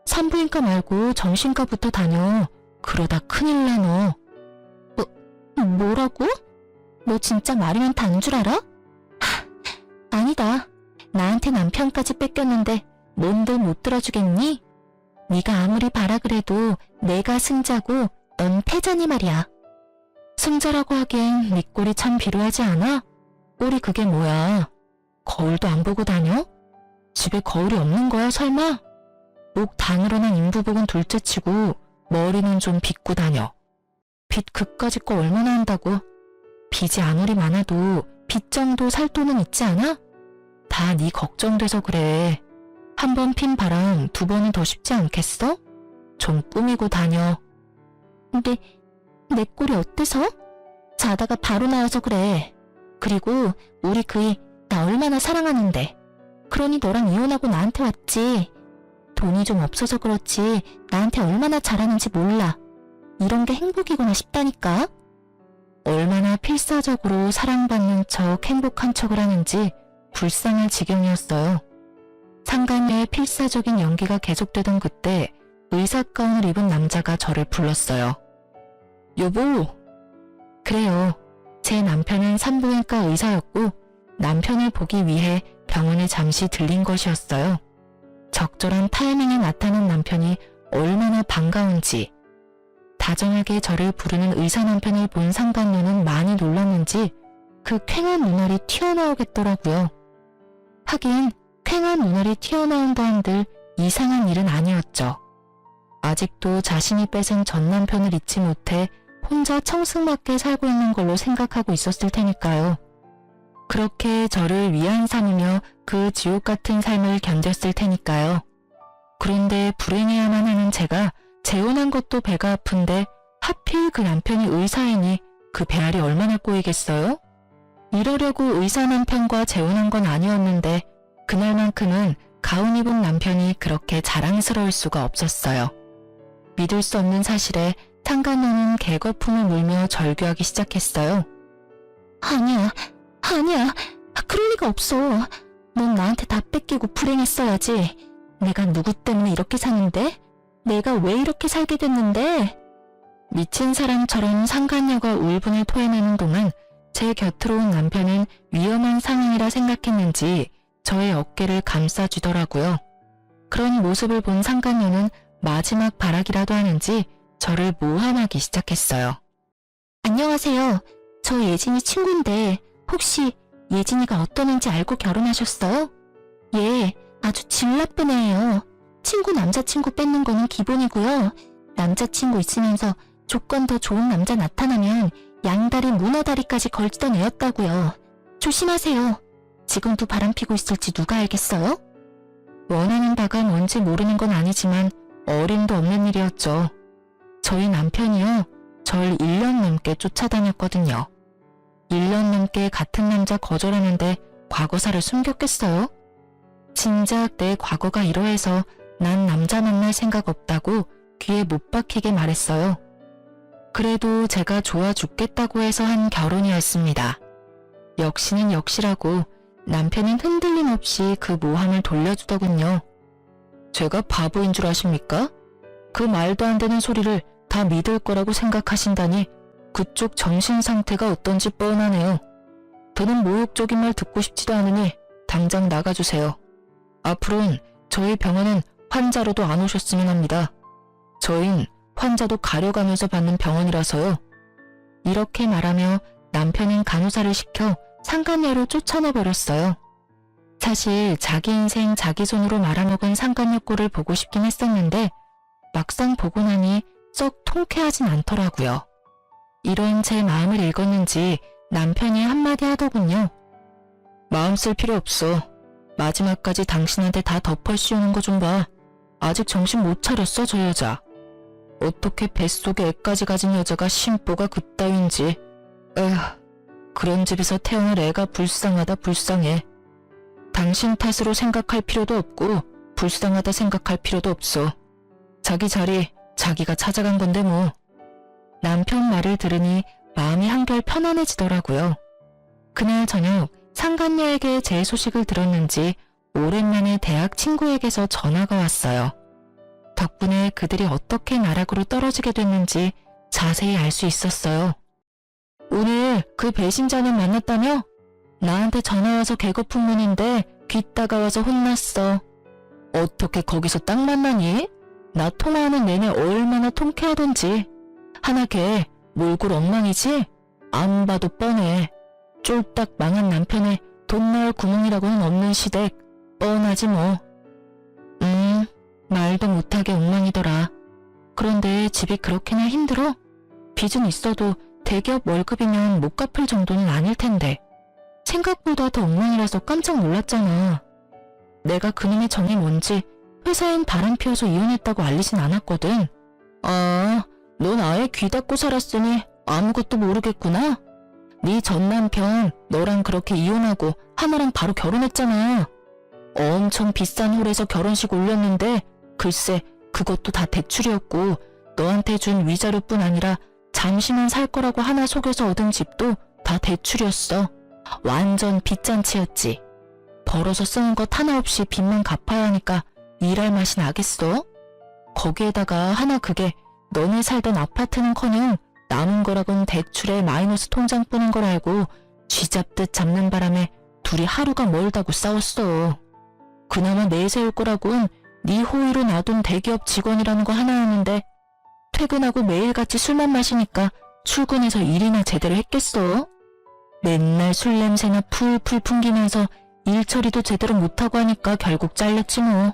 산부인과 말고 정신과부터 다녀. 그러다 큰일 나 너. 뭐라고? 너 진짜 말이면 단 줄 알아? 아니다. 나한테 남편까지 뺏겼는데 뭔들 못 들어주겠니? 네가 아무리 바라 그래도 내가 승자고 넌 패자니 말이야. 승자라고 하기엔 네 꼴이 참 비루하지 않아? 꼴이 그게 뭐야? 거울도 안 보고 다녀? 집에 거울이 없는 거야 설마? 목 다 늘어난 인부복은 둘째치고 머리는 좀 빗고 다녀. 빚 그까짓 거 얼마나 한다고? 빚이 아무리 많아도 빚 정도 살 돈은 있지 않아? 다 네 걱정돼서 그래. 한 번 핀 바람 두 번은 더 쉽지 않겠어? 좀 꾸미고 다녀. 근데 내 꼴이 어때서? 자다가 바로 나와서 그래. 그리고 우리 그이 나 얼마나 사랑하는데. 그러니 너랑 이혼하고 나한테 왔지. 돈이 좀 없어서 그렇지 나한테 얼마나 잘하는지 몰라. 이런 게 행복이구나 싶다니까. 얼마나 필사적으로 사랑받는 척 행복한 척을 하는지 불쌍할 지경이었어요. 상간녀의 필사적인 연기가 계속되던 그때 의사 가운을 입은 남자가 저를 불렀어요. 여보. 그래요. 제 남편은 산부인과 의사였고 남편을 보기 위해 병원에 잠시 들린 것이었어요. 적절한 타이밍에 나타난 남편이 얼마나 반가운지. 다정하게 저를 부르는 의사 남편을 본 상간녀는 많이 놀랐는지 그 퀭한 눈알이 튀어나오겠더라고요. 하긴 퀭한 눈알이 튀어나온다 한들 이상한 일은 아니었죠. 아직도 자신이 뺏은 전 남편을 잊지 못해 혼자 청승맞게 살고 있는 걸로 생각하고 있었을 테니까요. 그렇게 저를 위안 삼으며 그 지옥 같은 삶을 견뎠을 테니까요. 그런데 불행해야만 하는 제가 재혼한 것도 배가 아픈데 하필 그 남편이 의사이니 그 배알이 얼마나 꼬이겠어요? 이러려고 의사 남편과 재혼한 건 아니었는데 그날만큼은 가운 입은 남편이 그렇게 자랑스러울 수가 없었어요. 믿을 수 없는 사실에 상간녀는 개거품을 물며 절규하기 시작했어요. 아니야. 그럴 리가 없어. 넌 나한테 다 뺏기고 불행했어야지. 내가 누구 때문에 이렇게 사는데? 내가 왜 이렇게 살게 됐는데? 미친 사람처럼 상간녀가 울분을 토해내는 동안 제 곁으로 온 남편은 위험한 상황이라 생각했는지 저의 어깨를 감싸주더라고요. 그런 모습을 본 상간녀는 마지막 발악이라도 하는지 저를 모함하기 시작했어요. 안녕하세요. 저 예진이 친구인데 혹시 예진이가 어떤 애인지 알고 결혼하셨어요? 예, 아주 질 나쁜 애예요. 친구 남자친구 뺏는 거는 기본이고요. 남자친구 있으면서 조건 더 좋은 남자 나타나면 양다리 문어다리까지 걸치던 애였다고요. 조심하세요. 지금도 바람피고 있을지 누가 알겠어요? 원하는 바가 뭔지 모르는 건 아니지만 어림도 없는 일이었죠. 저희 남편이요. 절 1년 넘게 쫓아다녔거든요. 1년 넘게 같은 남자 거절하는데 과거사를 숨겼겠어요? 진작 내 과거가 이러해서 난 남자 만날 생각 없다고 귀에 못 박히게 말했어요. 그래도 제가 좋아 죽겠다고 해서 한 결혼이었습니다. 역시는 역시라고 남편은 흔들림 없이 그 모함을 돌려주더군요. 제가 바보인 줄 아십니까? 그 말도 안 되는 소리를 다 믿을 거라고 생각하신다니 그쪽 정신 상태가 어떤지 뻔하네요. 더는 모욕적인 말 듣고 싶지도 않으니 당장 나가주세요. 앞으로는 저희 병원은 환자로도 안 오셨으면 합니다. 저흰 환자도 가려가면서 받는 병원이라서요. 이렇게 말하며 남편은 간호사를 시켜 상간녀로 쫓아내버렸어요. 사실 자기 인생 자기 손으로 말아먹은 상간녀 꼴을 보고 싶긴 했었는데 막상 보고 나니 썩 통쾌하진 않더라고요. 이런 제 마음을 읽었는지 남편이 한마디 하더군요. 마음 쓸 필요 없어. 마지막까지 당신한테 다 덮어 씌우는 거 좀 봐. 아직 정신 못 차렸어 저 여자. 어떻게 뱃속에 애까지 가진 여자가 심보가 그따윈지. 에휴, 그런 집에서 태어날 애가 불쌍하다 불쌍해. 당신 탓으로 생각할 필요도 없고 불쌍하다 생각할 필요도 없어. 자기 자리 자기가 찾아간 건데 뭐. 남편 말을 들으니 마음이 한결 편안해지더라고요. 그날 저녁 상간녀에게 제 소식을 들었는지 오랜만에 대학 친구에게서 전화가 왔어요. 덕분에 그들이 어떻게 나락으로 떨어지게 됐는지 자세히 알 수 있었어요. 오늘 그 배신자는 만났다며? 나한테 전화와서 개거품문인데 귀 따가워서 혼났어. 어떻게 거기서 딱 만나니? 나 통화하는 내내 얼마나 통쾌하던지. 하나 걔 몰골 엉망이지? 안 봐도 뻔해. 쫄딱 망한 남편의 돈 나올 구멍이라고는 없는 시댁. 뻔하지 뭐. 말도 못하게 엉망이더라. 그런데 집이 그렇게나 힘들어? 빚은 있어도 대기업 월급이면 못 갚을 정도는 아닐 텐데. 생각보다 더 엉망이라서 깜짝 놀랐잖아. 내가 그놈의 정이 뭔지 회사엔 바람 피워서 이혼했다고 알리진 않았거든. 아, 넌 아예 귀 닫고 살았으니 아무것도 모르겠구나. 네 전 남편 너랑 그렇게 이혼하고 하나랑 바로 결혼했잖아. 엄청 비싼 홀에서 결혼식 올렸는데 글쎄 그것도 다 대출이었고 너한테 준 위자료뿐 아니라 잠시만 살 거라고 하나 속여서 얻은 집도 다 대출이었어. 완전 빚잔치였지. 벌어서 쓰는 것 하나 없이 빚만 갚아야 하니까 일할 맛이 나겠어? 거기에다가 하나 그게 너네 살던 아파트는커녕 남은 거라곤 대출에 마이너스 통장뿐인 걸 알고 쥐잡듯 잡는 바람에 둘이 하루가 멀다고 싸웠어. 그나마 내세울 거라곤 네 호의로 놔둔 대기업 직원이라는 거 하나였는데 퇴근하고 매일같이 술만 마시니까 출근해서 일이나 제대로 했겠어? 맨날 술 냄새나 풀풀 풍기면서 일 처리도 제대로 못하고 하니까 결국 잘렸지 뭐.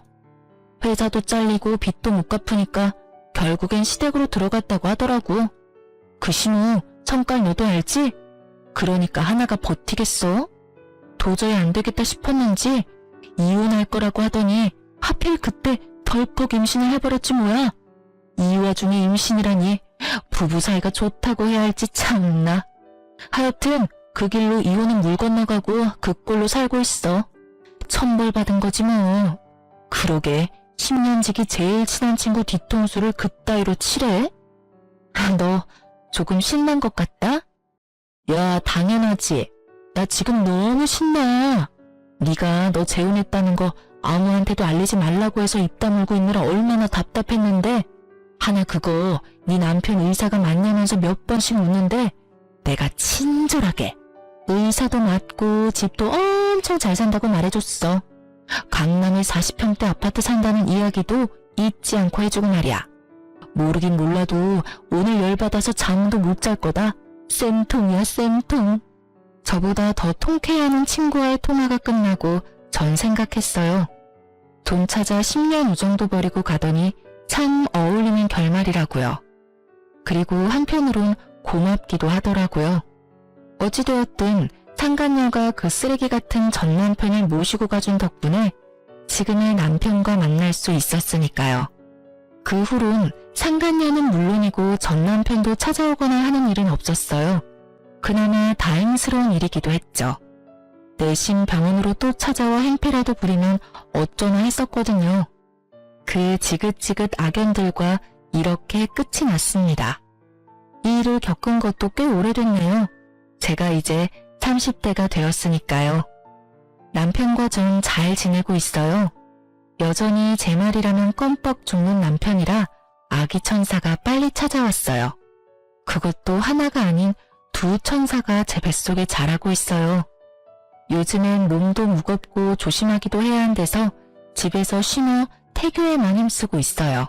회사도 잘리고 빚도 못 갚으니까 결국엔 시댁으로 들어갔다고 하더라고. 그 시무 성깔 너도 알지? 그러니까 하나가 버티겠어? 도저히 안 되겠다 싶었는지 이혼할 거라고 하더니 하필 그때 덜컥 임신을 해버렸지 뭐야. 이 와중에 임신이라니 부부 사이가 좋다고 해야 할지 참나. 하여튼 그 길로 이혼은 물 건너가고 그 꼴로 살고 있어. 천벌 받은 거지 뭐. 그러게 10년 지기 제일 친한 친구 뒤통수를 그따위로 치래? 너 조금 신난 것 같다? 야, 당연하지. 나 지금 너무 신나. 네가 너 재혼했다는 거 아무한테도 알리지 말라고 해서 입 다물고 있느라 얼마나 답답했는데 하나 그거 네 남편 의사가 맞냐면서 몇 번씩 묻는데 내가 친절하게 의사도 맞고 집도 엄청 잘 산다고 말해줬어. 강남에 40평대 아파트 산다는 이야기도 잊지 않고 해주고 말이야. 모르긴 몰라도 오늘 열받아서 잠도 못 잘 거다. 쌤통이야 쌤통. 저보다 더 통쾌해하는 친구와의 통화가 끝나고 전 생각했어요. 돈 찾아 10년 우정도 버리고 가더니 참 어울리는 결말이라고요. 그리고 한편으론 고맙기도 하더라고요. 어찌되었든 상간녀가 그 쓰레기 같은 전 남편을 모시고 가준 덕분에 지금의 남편과 만날 수 있었으니까요. 그 후론 상간녀는 물론이고 전 남편도 찾아오거나 하는 일은 없었어요. 그나마 다행스러운 일이기도 했죠. 내심 병원으로 또 찾아와 행패라도 부리면 어쩌나 했었거든요. 그 지긋지긋 악연들과 이렇게 끝이 났습니다. 이 일을 겪은 것도 꽤 오래됐네요. 제가 이제 30대가 되었으니까요. 남편과 전 잘 지내고 있어요. 여전히 제 말이라면 껌뻑 죽는 남편이라 아기 천사가 빨리 찾아왔어요. 그것도 하나가 아닌 두 천사가 제 뱃속에 자라고 있어요. 요즘엔 몸도 무겁고 조심하기도 해야 한데서 집에서 쉬며 태교에만 힘쓰고 있어요.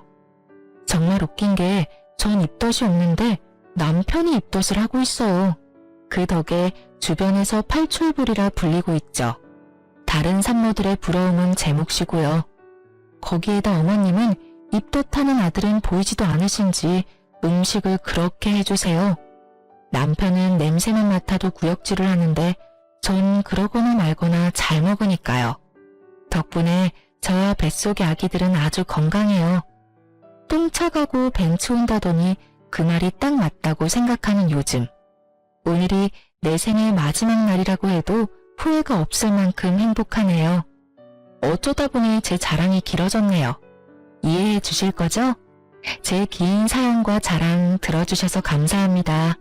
정말 웃긴 게 전 입덧이 없는데 남편이 입덧을 하고 있어요. 그 덕에 주변에서 팔출부리라 불리고 있죠. 다른 산모들의 부러움은 제 몫이고요. 거기에다 어머님은 입덧하는 아들은 보이지도 않으신지 음식을 그렇게 해주세요. 남편은 냄새만 맡아도 구역질을 하는데 전 그러거나 말거나 잘 먹으니까요. 덕분에 저와 뱃속의 아기들은 아주 건강해요. 똥 차가고 벤츠 온다더니 그 말이 딱 맞다고 생각하는 요즘. 오늘이 내 생의 마지막 날이라고 해도 후회가 없을 만큼 행복하네요. 어쩌다 보니 제 자랑이 길어졌네요. 이해해 주실 거죠? 제 긴 사연과 자랑 들어주셔서 감사합니다.